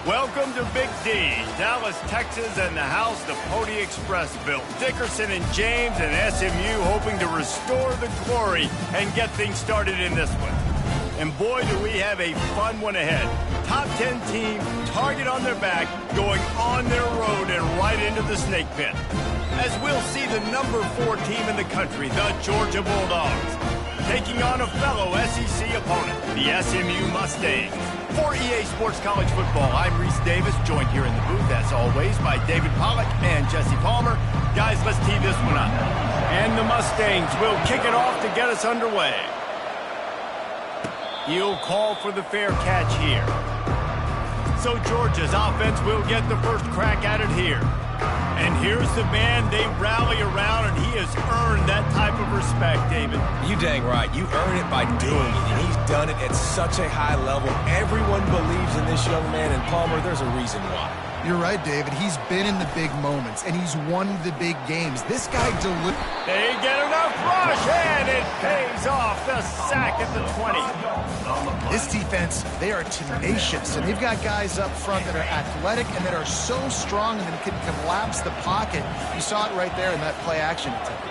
Welcome to Big D, Dallas, Texas, and the house the Pony Express built. Dickerson and James and SMU hoping to restore the glory and get things started in this one. And boy, do we have a fun one ahead. Top 10 team, target on their back, going on their road and right into the snake pit. As we'll see the number 4 team in the country, the Georgia Bulldogs, taking on a fellow SEC opponent, the SMU Mustangs. For EA Sports College Football, I'm Reese Davis, joined here in the booth, as always, by David Pollack and Jesse Palmer. Guys, let's tee this one up. And the Mustangs will kick it off to get us underway. He'll call for the fair catch here. So Georgia's offense will get the first crack at it here. And here's the man they rally around, and he has earned that type of respect, David. You dang right. You earn it by doing it, and he's done it at such a high level. Everyone believes in this young man, and Palmer, there's a reason why. You're right, David. He's been in the big moments, and he's won the big games. This guy delivers. They get enough rush, and it pays off. The sack at the 20. This defense, they are tenacious, and they've got guys up front that are athletic and that are so strong and that can collapse the pocket. You saw it right there in that play-action attempt.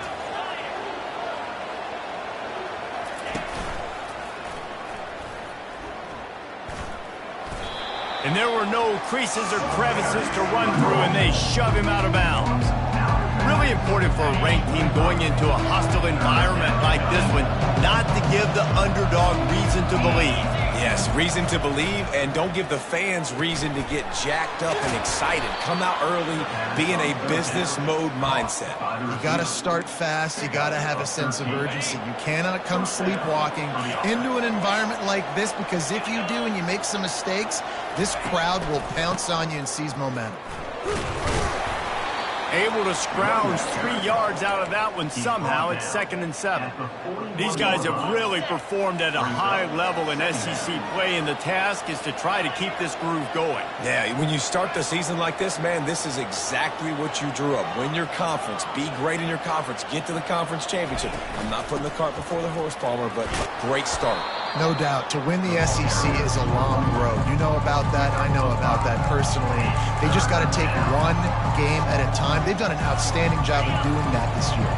And there were no creases or crevices to run through, and they shove him out of bounds. Really important for a ranked team going into a hostile environment like this one, not to give the underdog reason to believe. Yes, reason to believe, and don't give the fans reason to get jacked up and excited. Come out early, be in a business mode mindset. You got to start fast. You got to have a sense of urgency. You cannot come sleepwalking into an environment like this, because if you do and you make some mistakes, this crowd will pounce on you and seize momentum. Able to scrounge 3 yards out of that one somehow. It's 2nd and 7. These guys have really performed at a high level in SEC play, and the task is to try to keep this groove going. Yeah, when you start the season like this, man, this is exactly what you drew up. Win your conference. Be great in your conference. Get to the conference championship. I'm not putting the cart before the horse, Palmer, but great start. No doubt. To win the SEC is a long road. You know about that. I know about that personally. They just got to take one game at a time. They've done an outstanding job of doing that this year.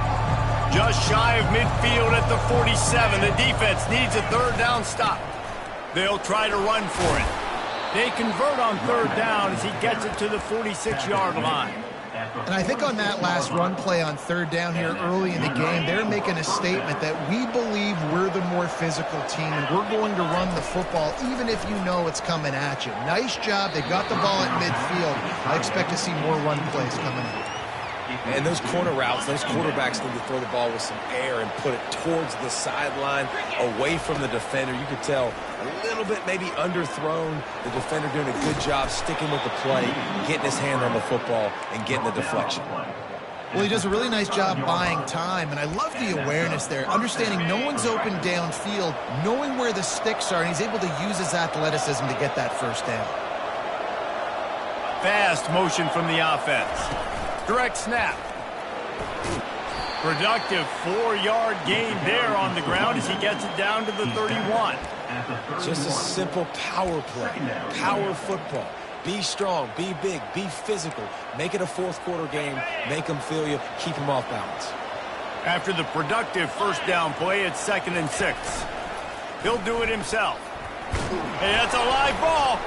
Just shy of midfield at the 47. The defense needs a 3rd down stop. They'll try to run for it. They convert on 3rd down as he gets it to the 46-yard line. And I think on that last run play on 3rd down here early in the game, they're making a statement that we believe we're the more physical team and we're going to run the football even if you know it's coming at you. Nice job. They got the ball at midfield. I expect to see more run plays coming in. And those corner routes, those quarterbacks need to throw the ball with some air and put it towards the sideline, away from the defender. You could tell a little bit maybe underthrown. The defender doing a good job sticking with the play, getting his hand on the football, and getting the deflection. Well, he does a really nice job buying time, and I love the awareness there, understanding no one's open downfield, knowing where the sticks are, and he's able to use his athleticism to get that 1st down. Fast motion from the offense. Direct snap. Productive 4-yard gain there on the ground as he gets it down to the 31. Just a simple power play, power football. Be strong, be big, be physical. Make it a 4th quarter game. Make them feel you. Keep them off balance. After the productive 1st down play, it's 2nd and 6. He'll do it himself. Hey, that's a live ball.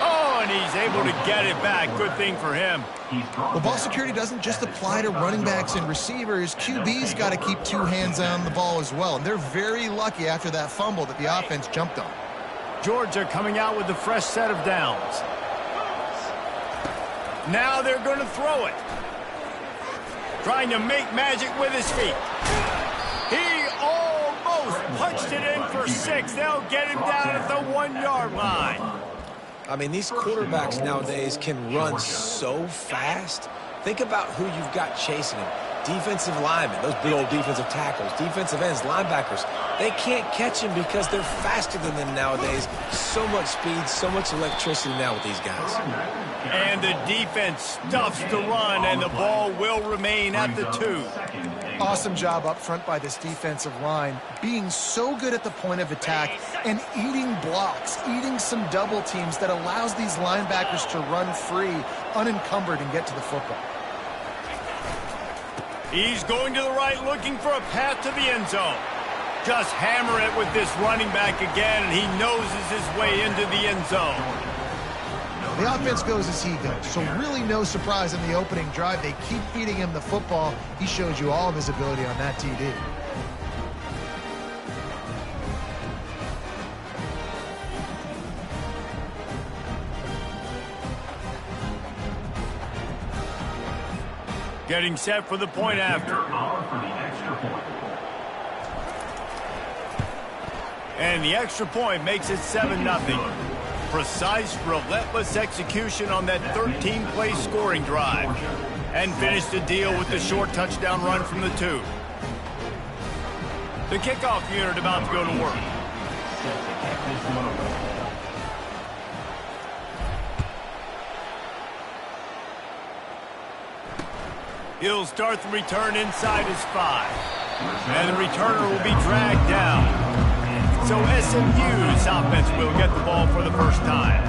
Oh, and he's able to get it back. Good thing for him. Well, ball security doesn't just apply to running backs and receivers. QB's got to keep 2 hands on the ball as well. And they're very lucky after that fumble that the offense jumped on. Georgia coming out with a fresh set of downs. Now they're going to throw it. Trying to make magic with his feet. He almost punched it in for 6. They'll get him down at the 1-yard line. I mean, these quarterbacks nowadays can run so fast. Think about who you've got chasing him. Defensive linemen, those big old defensive tackles, defensive ends, linebackers, they can't catch him because they're faster than them nowadays. So much speed, so much electricity now with these guys. And the defense stuffs the run, and the ball will remain at the 2. Awesome job up front by this defensive line, being so good at the point of attack and eating blocks, eating some double teams that allows these linebackers to run free, unencumbered, and get to the football. He's going to the right, looking for a path to the end zone. Just hammer it with this running back again, and he noses his way into the end zone. The offense goes as he goes, so really no surprise in the opening drive. They keep feeding him the football. He showed you all of his ability on that TD. Getting set for the point after. And the extra point makes it 7-0. Precise, relentless execution on that 13-play scoring drive. And finished the deal with the short touchdown run from the 2. The kickoff unit about to go to work. He'll start the return inside his 5. And the returner will be dragged down. So SMU's offense will get the ball for the first time.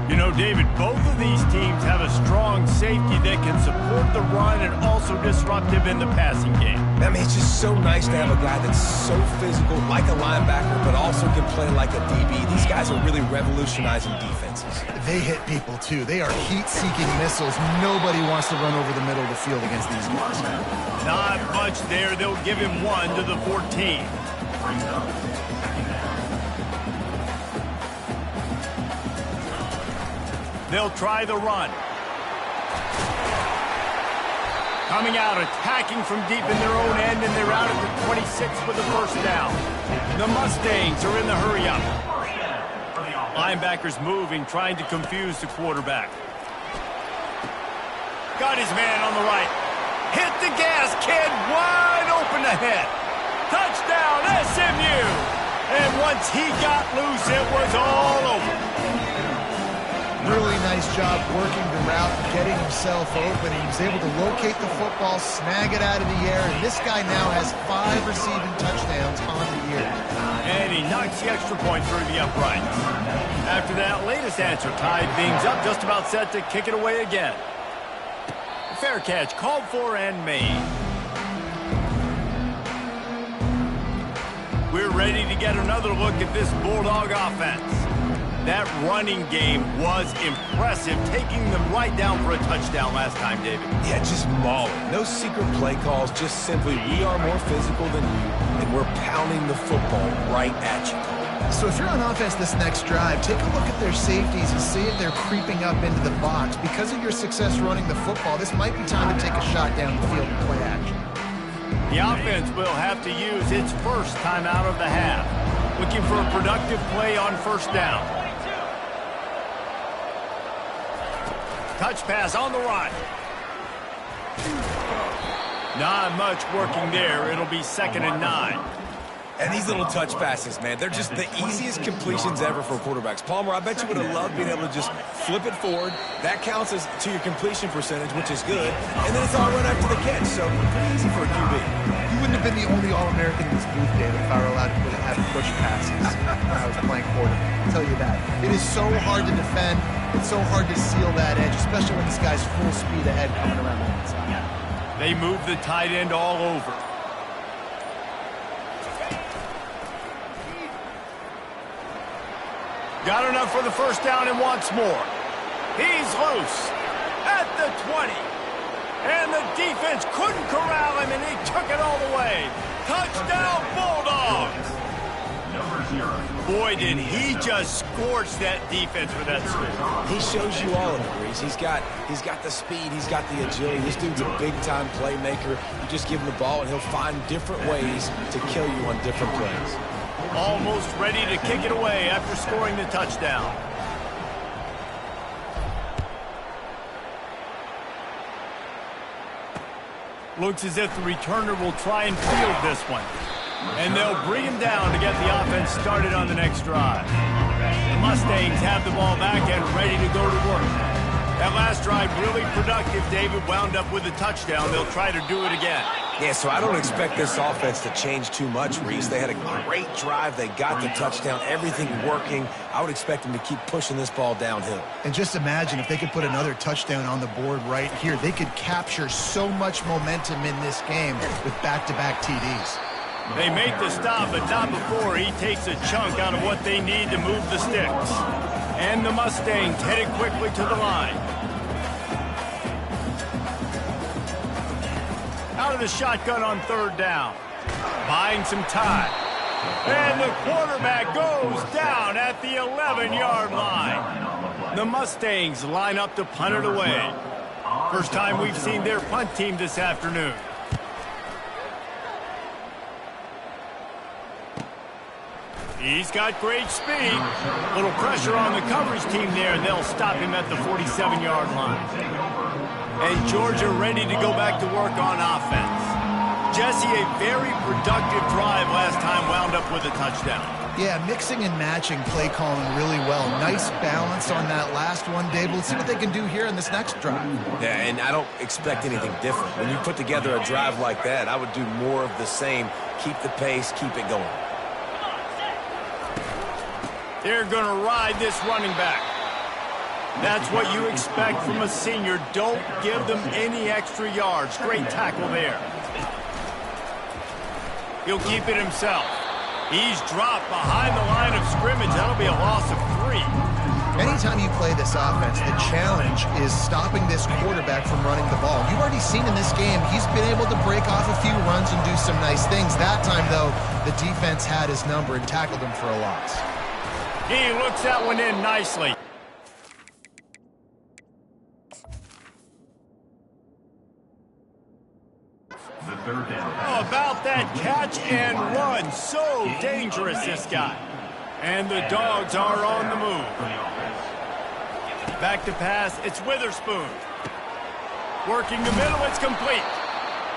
You know, David, both of these teams have a strong safety that can support the run and also disruptive in the passing game. I mean, it's just so nice to have a guy that's so physical, like a linebacker, but also can play like a DB. These guys are really revolutionizing defenses. They hit people, too. They are heat-seeking missiles. Nobody wants to run over the middle of the field against these guys. Not much there. They'll give him 1 to the 14. They'll try the run. Coming out, attacking from deep in their own end, and they're out at the 26 with the first down. The Mustangs are in the hurry-up. Linebackers moving, trying to confuse the quarterback. Got his man on the right. Hit the gas, kid, wide open ahead. Touchdown, SMU! And once he got loose, it was all over. Really nice job working the route, getting himself open. He was able to locate the football, snag it out of the air, and this guy now has 5 receiving touchdowns on the year. And he knocks the extra point through the uprights. After that latest answer tied things up, just about set to kick it away again. Fair catch, called for and made. We're ready to get another look at this Bulldog offense. That running game was impressive, taking them right down for a touchdown last time, David. Yeah, just mauling. No secret play calls, just simply we are more physical than you, and we're pounding the football right at you. So if you're on offense this next drive, take a look at their safeties and see if they're creeping up into the box. Because of your success running the football, this might be time to take a shot down the field and play action. The offense will have to use its first timeout of the half, looking for a productive play on first down. Touch pass on the run. Not much working there. It'll be 2nd and 9. And these little touch passes, man, they're just the easiest completions ever for quarterbacks. Palmer, I bet you would have loved being able to just flip it forward. That counts as to your completion percentage, which is good. And then it's all run after the catch, so pretty easy for a QB. You wouldn't have been the only All-American in this booth, David, if I were allowed to have push passes when I was playing quarterback. I'll tell you that. It is so hard to defend. It's so hard to seal that edge, especially when this guy's full speed ahead coming around the inside. They move the tight end all over. Got enough for the first down and wants more. He's loose at the 20. And the defense couldn't corral him, and he took it all the way. Touchdown, Bulldogs! Boy, did he just scorch that defense with that score. He shows you all in the Breeze. He's got the speed. He's got the agility. This dude's a big-time playmaker. You just give him the ball, and he'll find different ways to kill you on different plays. Almost ready to kick it away after scoring the touchdown. Looks as if the returner will try and field this one. And they'll bring him down to get the offense started on the next drive. The Mustangs have the ball back and ready to go to work. That last drive really productive. David wound up with a touchdown. They'll try to do it again. Yeah, so I don't expect this offense to change too much, Reese. They had a great drive. They got the touchdown. Everything working. I would expect them to keep pushing this ball downhill. And just imagine if they could put another touchdown on the board right here. They could capture so much momentum in this game with back-to-back TDs. They make the stop, but not before he takes a chunk out of what they need to move the sticks. And the Mustangs headed quickly to the line. Out of the shotgun on third down. Buying some time. And the quarterback goes down at the 11-yard line. The Mustangs line up to punt it away. First time we've seen their punt team this afternoon. He's got great speed. Little pressure on the coverage team there, and they'll stop him at the 47-yard line. And Georgia ready to go back to work on offense. Jesse, a very productive drive last time, wound up with a touchdown. Yeah, mixing and matching play calling really well. Nice balance on that last one, Dave. Let's see what they can do here in this next drive. Yeah, and I don't expect anything different. When you put together a drive like that, I would do more of the same. Keep the pace, keep it going. They're going to ride this running back. That's what you expect from a senior. Don't give them any extra yards. Great tackle there. He'll keep it himself. He's dropped behind the line of scrimmage. That'll be a loss of 3. Anytime you play this offense, the challenge is stopping this quarterback from running the ball. You've already seen in this game, he's been able to break off a few runs and do some nice things. That time, though, the defense had his number and tackled him for a loss. He looks that one in nicely. Oh, about that catch and run. So dangerous, this guy. And the Dogs are on the move. Back to pass. It's Witherspoon. Working the middle. It's complete.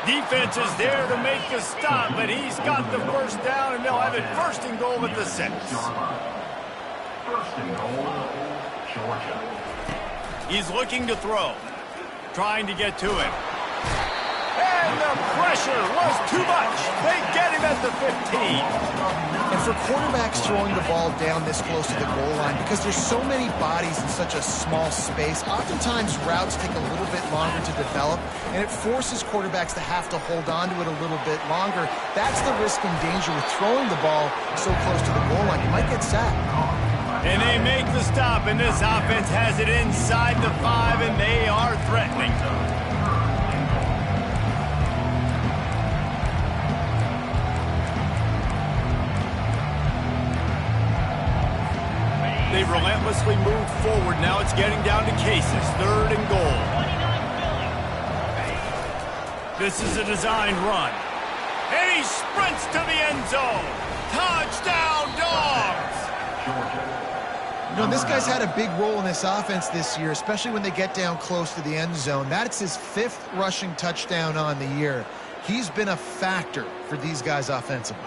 Defense is there to make the stop, but he's got the first down, and they'll have it first and goal at the 6. First and goal, Georgia. He's looking to throw. Trying to get to it. And the pressure was too much. They get him at the 15. And for quarterbacks throwing the ball down this close to the goal line, because there's so many bodies in such a small space, oftentimes routes take a little bit longer to develop, and it forces quarterbacks to have to hold on to it a little bit longer. That's the risk and danger with throwing the ball so close to the goal line. You might get sacked. And they make the stop, and this offense has it inside the 5, and they are threatening. They relentlessly move forward. Now it's getting down to Cases, 3rd and goal. This is a designed run. And he sprints to the end zone. Touchdown, Dogs! You know, this guy's had a big role in this offense this year, especially when they get down close to the end zone. That's his 5th rushing touchdown on the year. He's been a factor for these guys offensively.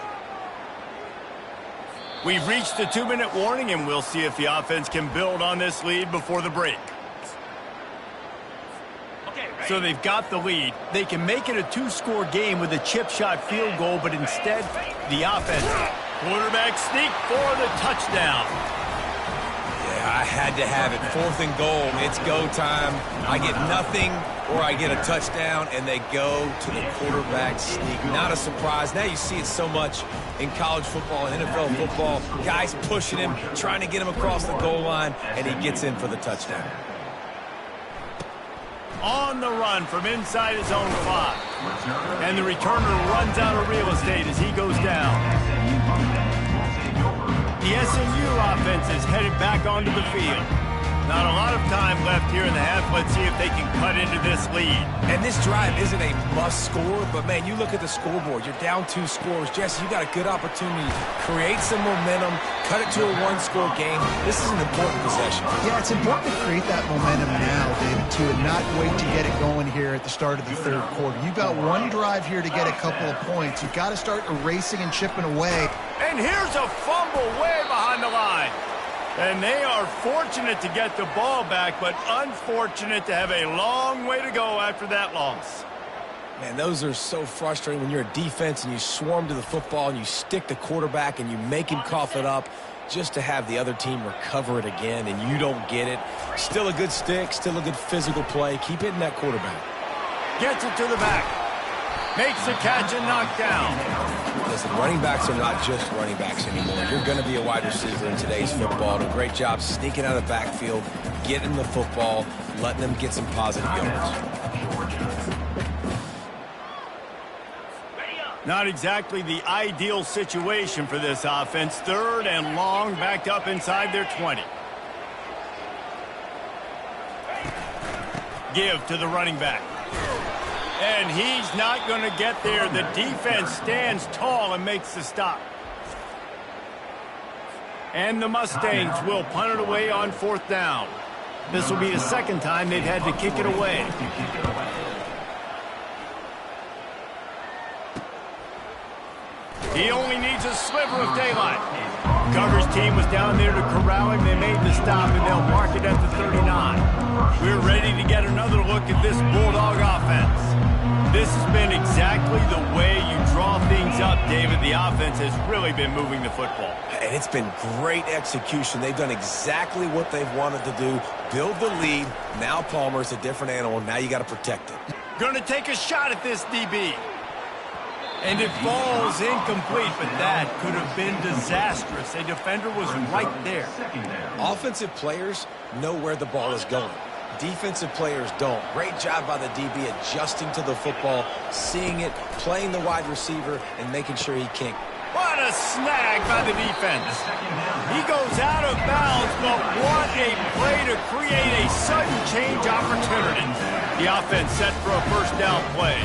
We've reached the 2-minute warning, and we'll see if the offense can build on this lead before the break. So they've got the lead. They can make it a 2-score game with a chip shot field goal, but instead, the offense. Quarterback sneak for the touchdown. I had to have it. 4th and goal. It's go time. I get nothing or I get a touchdown, and they go to the quarterback sneak. Not a surprise. Now you see it so much in college football and NFL football. Guys pushing him, trying to get him across the goal line, and he gets in for the touchdown. On the run from inside his own 5. And the returner runs out of real estate as he goes down. The SMU offense is headed back onto the field. Not a lot of time left here in the half. Let's see if they can cut into this lead. And this drive isn't a must score, but man, you look at the scoreboard. You're down 2 scores. Jesse, you got a good opportunity to create some momentum, cut it to a 1-score game. This is an important possession. Yeah, it's important to create that momentum now, David, too, and not wait to get it going here at the start of the third quarter. You've got one drive here to get a couple of points. You've got to start erasing and chipping away. And here's a fumble way behind the line. And they are fortunate to get the ball back, but unfortunate to have a long way to go after that loss. Man, those are so frustrating when you're a defense and you swarm to the football and you stick the quarterback and you make him cough it up just to have the other team recover it again and you don't get it. Still a good stick, still a good physical play. Keep hitting that quarterback. Gets it to the back. Makes the catch and knocked down. Listen, running backs are not just running backs anymore. You're going to be a wide receiver in today's football. A great job sneaking out of the backfield, getting the football, letting them get some positive yards. Not exactly the ideal situation for this offense. 3rd and long, backed up inside their 20. Give to the running back. And he's not going to get there. The defense stands tall and makes the stop. And the Mustangs will punt it away on 4th down. This will be the 2nd time they've had to kick it away. He only needs a sliver of daylight. Coverage team was down there to corral him. They made the stop, and they'll mark it at the 39. We're ready to get another look at this Bulldog offense. This has been exactly the way you draw things up, David. The offense has really been moving the football. And it's been great execution. They've done exactly what they've wanted to do. Build the lead. Now Palmer's a different animal. Now you got to protect it. Going to take a shot at this DB. And it falls incomplete, but that could have been disastrous. A defender was right there. Offensive players know where the ball is going. Defensive players don't. Great job by the DB adjusting to the football, seeing it, playing the wide receiver, and making sure he can't. What a snag by the defense. He goes out of bounds, but what a play to create a sudden change opportunity. The offense set for a 1st down play.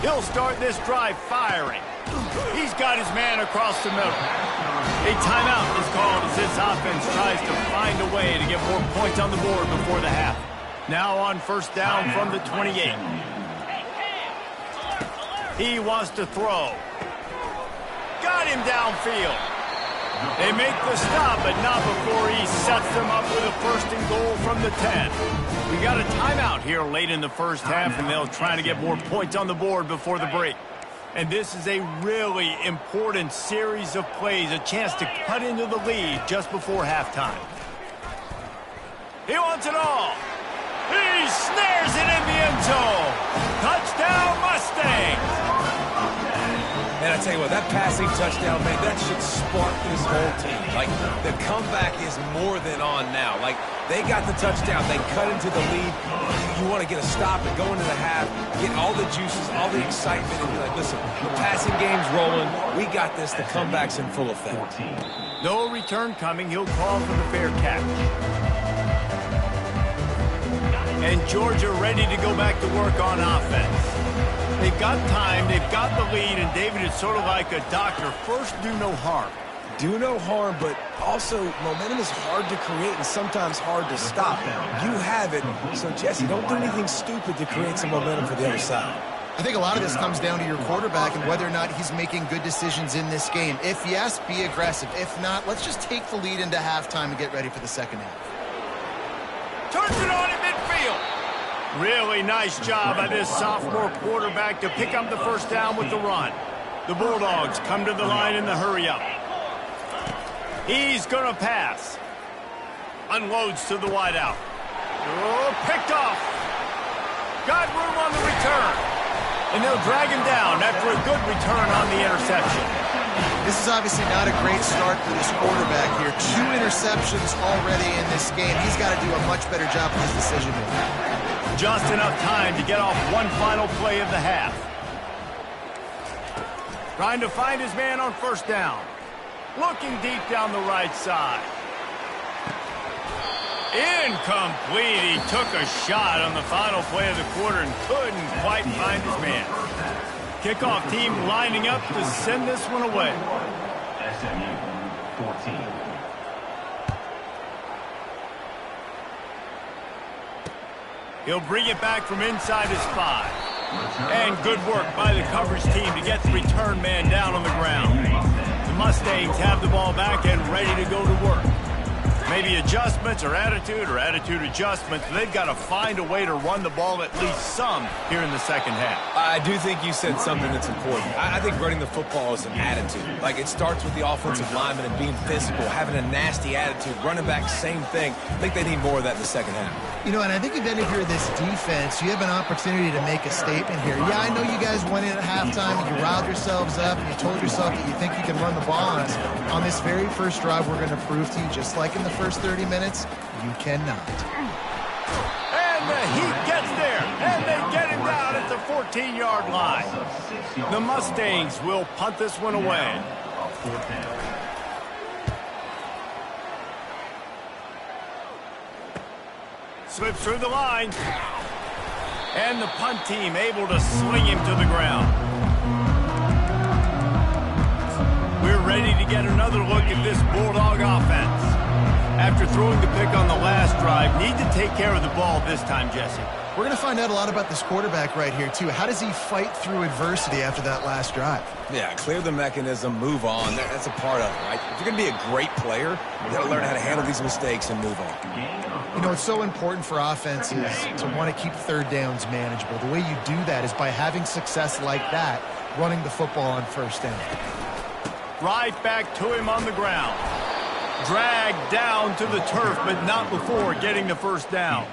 He'll start this drive firing. He's got his man across the middle. A timeout is called as this offense tries to find a way to get more points on the board before the half. Now on 1st down from the 28. He wants to throw. Got him downfield. They make the stop, but not before he sets them up with a 1st and goal from the 10. We got a timeout here late in the 1st half, and they'll try to get more points on the board before the break. And this is a really important series of plays, a chance to cut into the lead just before halftime. He wants it all. He snares it in the end zone. Touchdown, Mustangs. And I tell you what, that passing touchdown, man, that should spark this whole team. Like, the comeback is more than on now. Like, they got the touchdown. They cut into the lead. You want to get a stop and go into the half, get all the juices, all the excitement, and be like, listen, the passing game's rolling. We got this. The comeback's in full effect. No return coming. He'll call for the fair catch. And Georgia ready to go back to work on offense. They've got time, they've got the lead, and David is sort of like a doctor. First, do no harm. Do no harm, but also momentum is hard to create and sometimes hard to stop. You have it, so Jesse, don't do anything stupid to create some momentum for the other side. I think a lot of this comes down to your quarterback and whether or not he's making good decisions in this game. If yes, be aggressive. If not, let's just take the lead into halftime and get ready for the 2nd half. Turns it on in midfield. Really nice job by this sophomore quarterback to pick up the 1st down with the run. The Bulldogs come to the line in the hurry-up. He's going to pass. Unloads to the wideout. Oh, picked off. Got room on the return. And they'll drag him down after a good return on the interception. This is obviously not a great start for this quarterback here. 2 interceptions already in this game. He's got to do a much better job with his decision-making. Just enough time to get off one final play of the half. Trying to find his man on 1st down. Looking deep down the right side. Incomplete. He took a shot on the final play of the quarter and couldn't quite find his man. Kickoff team lining up to send this one away. SMU 14. He'll bring it back from inside his 5. And good work by the coverage team to get the return man down on the ground. The Mustangs have the ball back and ready to go to work. Maybe adjustments or attitude adjustments. They've got to find a way to run the ball at least some here in the second half. I do think you said something that's important. I think running the football is an attitude. Like, it starts with the offensive lineman and being physical, having a nasty attitude. Running back, same thing. I think they need more of that in the second half. You know, and I think then if you're this defense, you have an opportunity to make a statement here. Yeah, I know you guys went in at halftime and you riled yourselves up and you told yourself that you think you can run the ball on us. On this very first drive, we're going to prove to you, just like in the first 30 minutes, you cannot. And the Heat gets there, and they get him down at the 14-yard line. The Mustangs will punt this one away. Slips through the line. And the punt team able to sling him to the ground. We're ready to get another look at this Bulldog offense. After throwing the pick on the last drive, need to take care of the ball this time, Jesse. We're going to find out a lot about this quarterback right here, too. How does he fight through adversity after that last drive? Yeah, clear the mechanism, move on. That's a part of it, right? If you're going to be a great player, you got to learn how to handle these mistakes and move on. You know, it's so important for offenses to want to keep third downs manageable. The way you do that is by having success like that, running the football on first down. Right back to him on the ground. Dragged down to the turf, but not before getting the first down.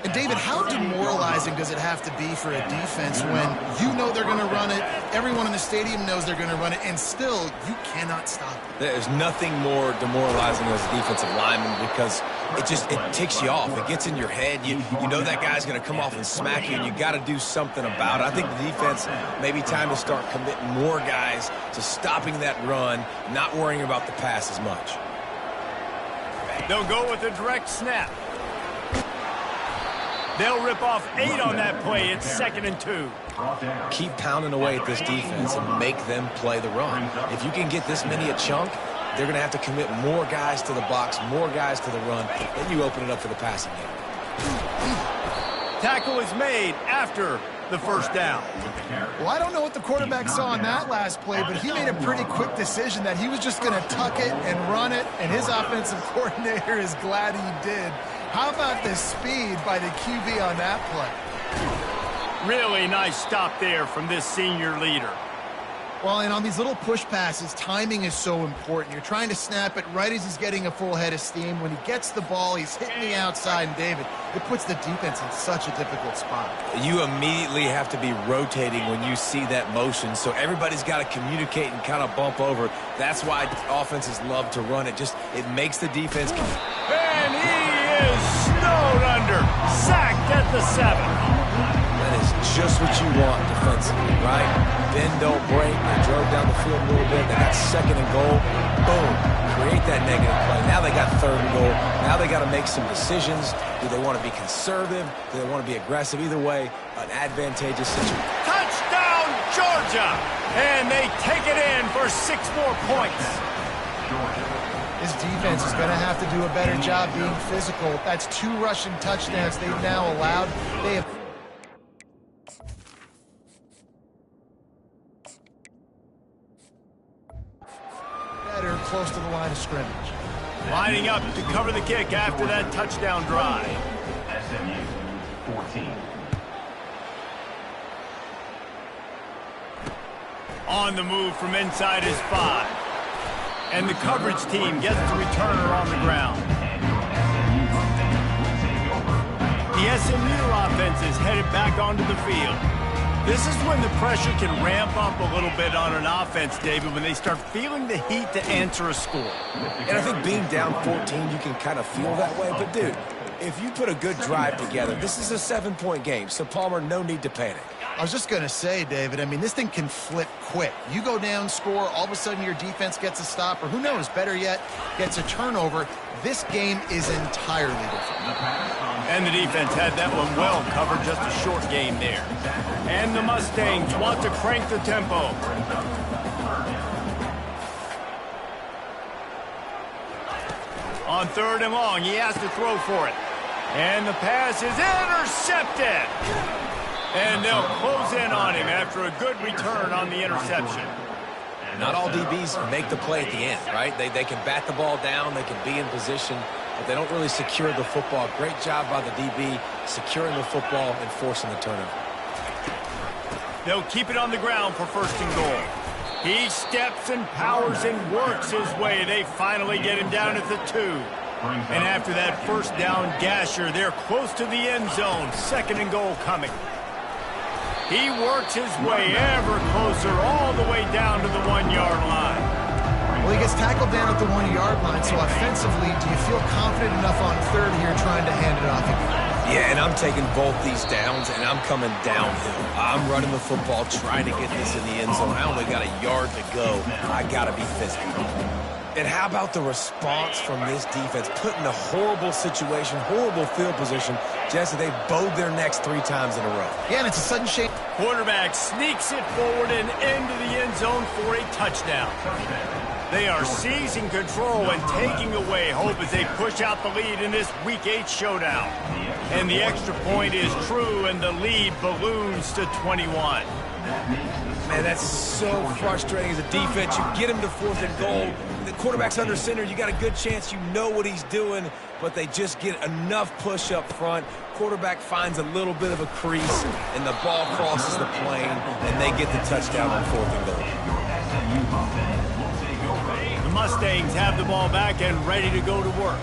And, David, how demoralizing does it have to be for a defense when you know they're going to run it, everyone in the stadium knows they're going to run it, and still you cannot stop it? There's nothing more demoralizing as a defensive lineman because it ticks you off. It gets in your head. You know that guy's going to come off and smack you, and you got to do something about it. I think the defense, maybe time to start committing more guys to stopping that run, not worrying about the pass as much. They'll go with a direct snap. They'll rip off 8 on that play. It's 2nd and 2. Keep pounding away at this defense and make them play the run. If you can get this many a chunk, they're going to have to commit more guys to the box, more guys to the run. Then you open it up for the passing game. Tackle is made after the first down. Well, I don't know what the quarterback saw on that last play, but he made a pretty quick decision that he was just going to tuck it and run it, and his offensive coordinator is glad he did. How about the speed by the QB on that play? Really nice stop there from this senior leader. Well, and on these little push passes, timing is so important. You're trying to snap it right as he's getting a full head of steam. When he gets the ball, he's hitting the outside, and David, it puts the defense in such a difficult spot. You immediately have to be rotating when you see that motion, so everybody's got to communicate and kind of bump over. That's why offenses love to run it. It makes the defense. And he is snowed under, sacked at the 7. That is just what you want defensively, right? Bend, don't break. They drove down the field a little bit. They got 2nd and goal. Boom. Create that negative play. Now they got 3rd and goal. Now they got to make some decisions. Do they want to be conservative? Do they want to be aggressive? Either way, an advantageous situation. Touchdown, Georgia! And they take it in for 6 more points. This defense is going to have to do a better job being physical. That's 2 rushing touchdowns they've now allowed. They have better close to the line of scrimmage. Lining up to cover the kick after that touchdown drive. SMU 14. On the move from inside his 5. And the coverage team gets the returner on the ground. The SMU offense is headed back onto the field. This is when the pressure can ramp up a little bit on an offense, David, when they start feeling the heat to answer a score. And I think being down 14, you can kind of feel that way. But, dude, if you put a good drive together, this is a 7-point game. So, Palmer, no need to panic. I was just going to say, David, I mean, this thing can flip quick. You go down, score, all of a sudden your defense gets a stop, or who knows, better yet, gets a turnover. This game is entirely different. And the defense had that one well covered, just a short game there. And the Mustangs want to crank the tempo. On 3rd and long, he has to throw for it. And the pass is intercepted. And they'll close in on him after a good return on the interception. Not all DBs make the play at the end, right? They can bat the ball down, they can be in position, but they don't really secure the football. Great job by the DB securing the football and forcing the turnover. They'll keep it on the ground for 1st and goal. He steps and powers and works his way. They finally get him down at the 2. And after that 1st down gasher, they're close to the end zone. 2nd and goal coming. He works his way ever closer all the way down to the 1-yard line. Well, he gets tackled down at the 1-yard line, so offensively, do you feel confident enough on 3rd here trying to hand it off again? Yeah, and I'm taking both these downs, and I'm coming downhill. I'm running the football, trying to get this in the end zone. I only got a yard to go. I got to be physical. And how about the response from this defense? Put in a horrible situation, horrible field position. Jesse, they bowed their necks 3 times in a row. Yeah, and it's a sudden shake. Quarterback sneaks it forward and into the end zone for a touchdown. They are seizing control and taking away hope as they push out the lead in this Week 8 showdown. And the extra point is true, and the lead balloons to 21. Man, that's so frustrating as a defense. You get him to 4th and goal. The quarterback's under center. You got a good chance you know what he's doing, but they just get enough push up front. Quarterback finds a little bit of a crease, and the ball crosses the plane, and they get the touchdown on 4th and goal. The Mustangs have the ball back and ready to go to work.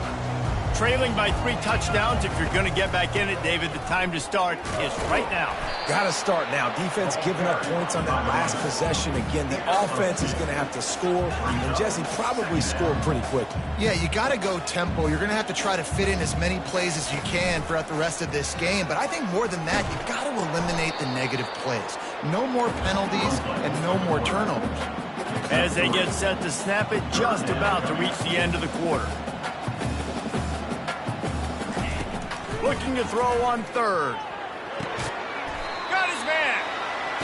Trailing by 3 touchdowns. If you're going to get back in it, David, the time to start is right now. Got to start now. Defense giving up points on that last possession. Again, the offense is going to have to score, and Jesse probably scored pretty quickly. Yeah, you got to go tempo. You're going to have to try to fit in as many plays as you can throughout the rest of this game. But I think more than that, you've got to eliminate the negative plays. No more penalties and no more turnovers. As they get set to snap it, just about to reach the end of the quarter. Looking to throw on 3rd. Got his man.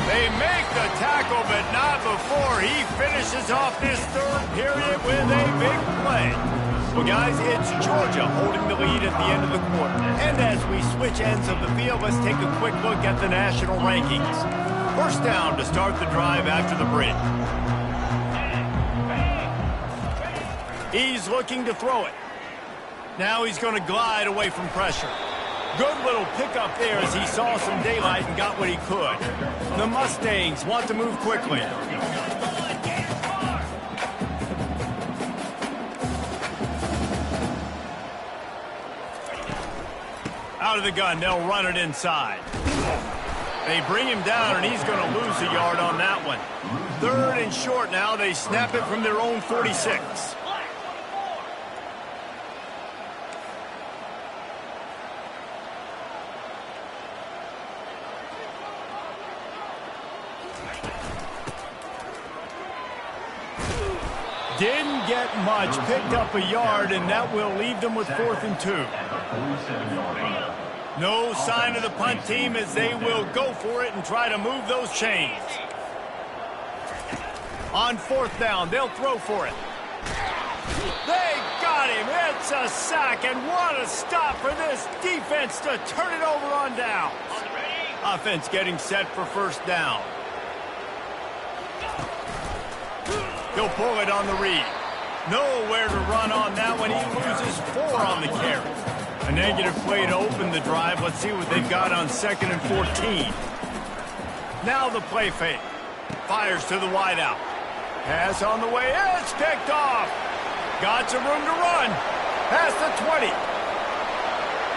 They make the tackle, but not before he finishes off this 3rd period with a big play. Well, guys, it's Georgia holding the lead at the end of the quarter. And as we switch ends of the field, let's take a quick look at the national rankings. 1st down to start the drive after the bridge. He's looking to throw it. Now he's going to glide away from pressure. Good little pickup there as he saw some daylight and got what he could. The Mustangs want to move quickly. Out of the gun, they'll run it inside. They bring him down, and he's going to lose a yard on that one. 3rd and short now. They snap it from their own 46. Didn't get much, picked up a yard, and that will leave them with 4th and 2. No sign of the punt team as they will go for it and try to move those chains. On 4th down, they'll throw for it. They got him. It's a sack, and what a stop for this defense to turn it over on downs. Offense getting set for 1st down. He'll pull it on the read. Nowhere to run on that one. He loses 4 on the carry. A negative play to open the drive. Let's see what they've got on 2nd and 14. Now the play fake. Fires to the wideout. Pass on the way. It's picked off. Got some room to run. Past the 20.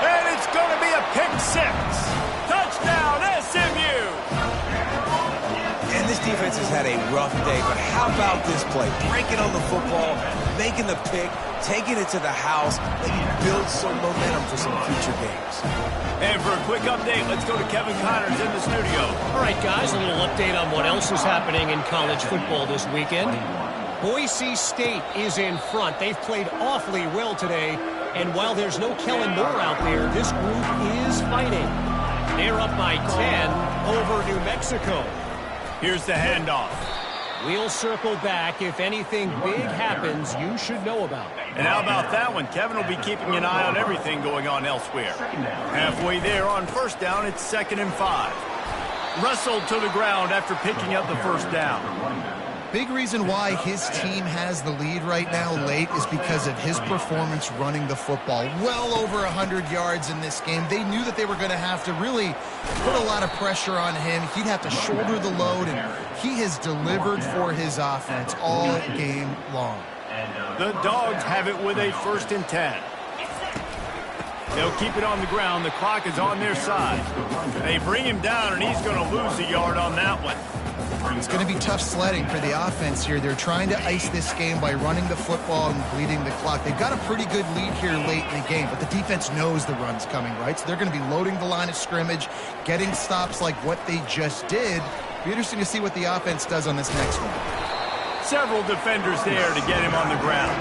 And it's going to be a pick 6. Touchdown, SMU. And this defense has had a rough day, but how about this play? Breaking on the football, making the pick, taking it to the house, maybe build some momentum for some future games. And for a quick update, let's go to Kevin Connors in the studio. All right, guys, a little update on what else is happening in college football this weekend. Boise State is in front. They've played awfully well today, and while there's no Kellen Moore out there, this group is fighting. They're up by 10 over New Mexico. Here's the handoff. We'll circle back. If anything big happens, you should know about it. And how about that one? Kevin will be keeping an eye on everything going on elsewhere. Halfway there on first down, it's 2nd and 5. Wrestled to the ground after picking up the first down. Big reason why his team has the lead right now late is because of his performance running the football. Well over 100 yards in this game. They knew that they were going to have to really put a lot of pressure on him. He'd have to shoulder the load, and he has delivered for his offense all game long. The Dogs have it with a 1st and 10. They'll keep it on the ground. The clock is on their side. They bring him down, and he's going to lose a yard on that one. It's going to be tough sledding for the offense here. They're trying to ice this game by running the football and bleeding the clock. They've got a pretty good lead here late in the game, but the defense knows the run's coming, right? So they're going to be loading the line of scrimmage, getting stops like what they just did. Be interesting to see what the offense does on this next one. Several defenders there to get him on the ground.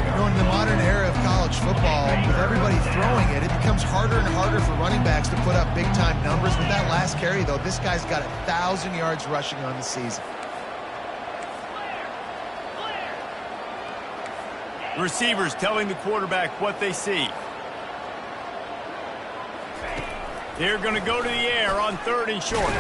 You know, in the modern era of college football, with everybody throwing it, it becomes harder and harder for running backs to put up big-time numbers. With that last carry, though, this guy's got 1,000 yards rushing on the season. Receivers telling the quarterback what they see. They're going to go to the air on 3rd and short.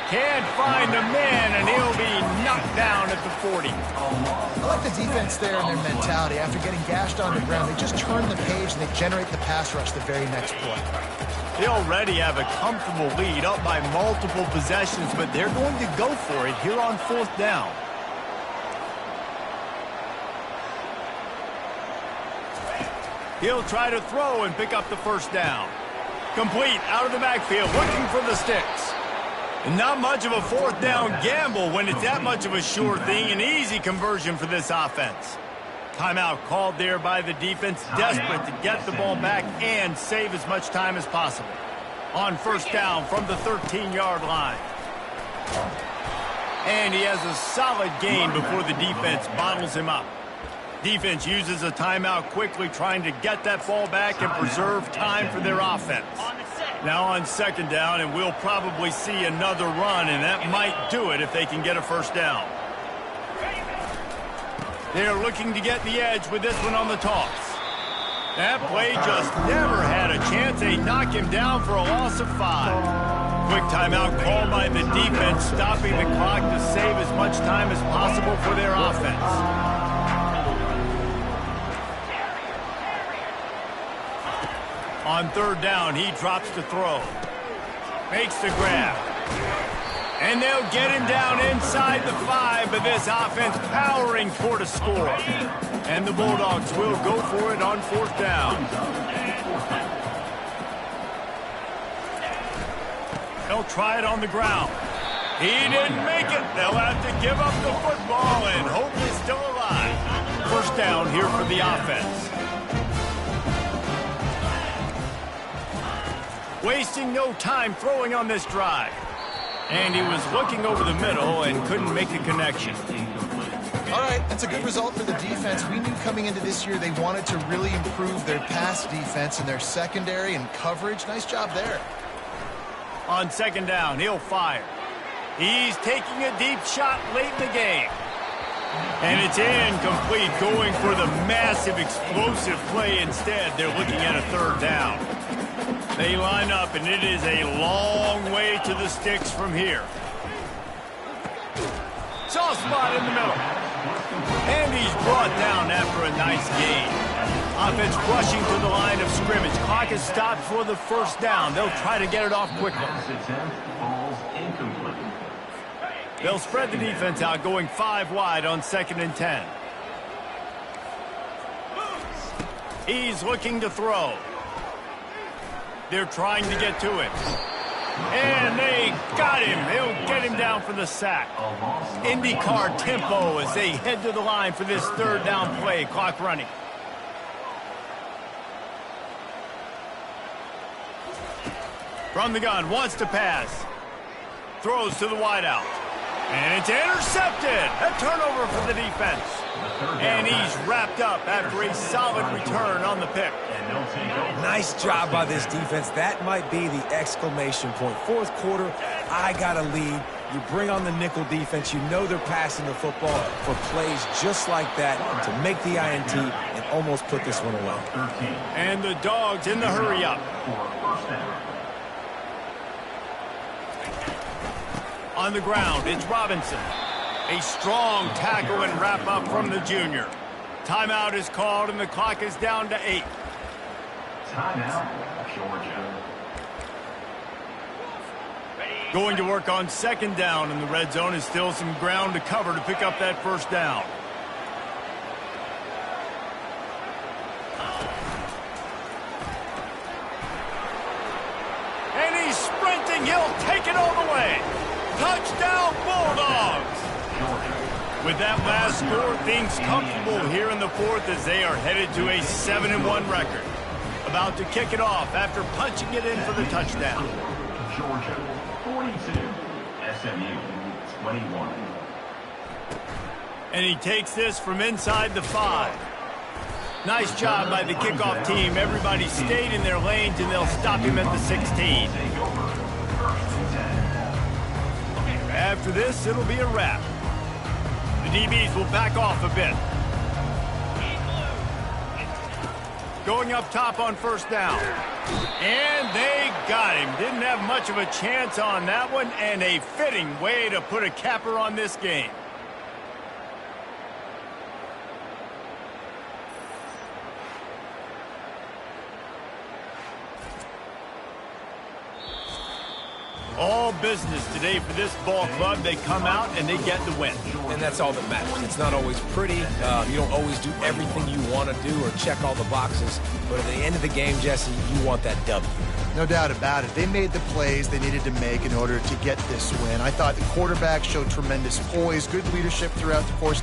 Can't find a man, and he'll be knocked down at the 40. I like the defense there and their mentality. After getting gashed on the ground, they just turn the page and they generate the pass rush the very next play. They already have a comfortable lead up by multiple possessions, but they're going to go for it here on 4th down. He'll try to throw and pick up the 1st down. Complete out of the backfield, looking for the sticks. Not much of a 4th down gamble when it's that much of a sure thing. An easy conversion for this offense. Timeout called there by the defense, desperate to get the ball back and save as much time as possible. On 1st down from the 13-yard line. And he has a solid gain before the defense bottles him up. Defense uses a timeout quickly, trying to get that ball back and preserve time for their offense. Now on 2nd down, and we'll probably see another run, and that might do it if they can get a 1st down. They're looking to get the edge with this one on the toss. That play just never had a chance. They knock him down for a loss of 5. Quick timeout called by the defense, stopping the clock to save as much time as possible for their offense. On 3rd down, he drops to throw. Makes the grab. And they'll get him down inside the 5, but this offense powering toward a score. And the Bulldogs will go for it on 4th down. They'll try it on the ground. He didn't make it. They'll have to give up the football and hope he's still alive. 1st down here for the offense. Wasting no time throwing on this drive. And he was looking over the middle and couldn't make a connection. All right, that's a good result for the defense. We knew coming into this year they wanted to really improve their pass defense and their secondary and coverage. Nice job there. On 2nd down, he'll fire. He's taking a deep shot late in the game. And it's incomplete, going for the massive explosive play instead. They're looking at a 3rd down. They line up, and it is a long way to the sticks from here. Soft spot in the middle. And he's brought down after a nice gain. Offense rushing to the line of scrimmage. Clock is stopped for the 1st down. They'll try to get it off quickly. They'll spread the defense out, going 5 wide on 2nd and 10. He's looking to throw. They're trying to get to him. And they got him. They'll get him down for the sack. IndyCar tempo as they head to the line for this 3rd down play. Clock running. From the gun, wants to pass. Throws to the wideout. And it's intercepted. A turnover for the defense. And he's wrapped up after a solid return on the pick. Nice job by this defense. That might be the exclamation point. Fourth quarter, I got a lead. You bring on the nickel defense. You know they're passing the football for plays just like that to make the INT and almost put this one away. And the Dogs in the hurry up. On the ground, it's Robinson. A strong tackle and wrap up from the junior. Timeout is called and the clock is down to 8. Timeout, Georgia. Going to work on second down, and the red zone is still some ground to cover to pick up that first down. And he's sprinting. He'll take it all the way. Touchdown, Bulldogs. With that last score, things comfortable here in the fourth as they are headed to a 7-1 record. About to kick it off after punching it in for the touchdown. Georgia, 42. SMU, 21. And he takes this from inside the 5. Nice job by the kickoff team. Everybody stayed in their lanes, and they'll stop him at the 16. After this, it'll be a wrap. The DBs will back off a bit. Going up top on first down. And they got him. Didn't have much of a chance on that one, and a fitting way to put a capper on this game. All business today for this ball club. They come out and they get the win. And that's all that matters. It's not always pretty. You don't always do everything you want to do or check all the boxes. But at the end of the game, Jesse, you want that W. No doubt about it. They made the plays they needed to make in order to get this win. I thought the quarterback showed tremendous poise, good leadership throughout the course.